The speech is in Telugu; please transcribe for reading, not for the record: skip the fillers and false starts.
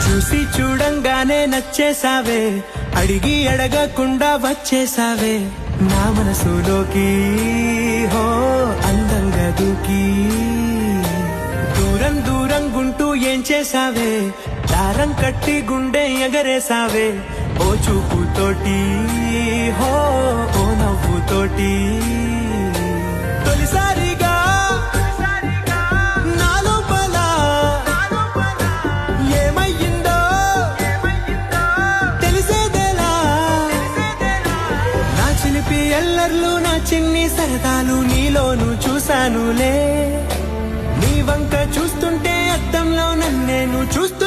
చూసి చూడంగానే నచ్చేసావే, అడిగి అడగకుండా వచ్చేసావే నా మనసులోకి, హో అందంగా దూకి. దూరం దూరం గుంటూ ఏం చేసావే, దారం కట్టి గుండె ఎగరేసావే ఓ చూపుతోటి, హో ఓ నవ్వుతోటి. తొలిసారిగా నా లోపల ఏమయ్యిందో తెలిసేదేలా. నా చిలిపి ఎల్లర్లు, నా చిన్ని సరదాలు నీలోను చూశానులే. నీ వంక చూస్తుంటే అద్దంలో నన్నేను చూస్తూ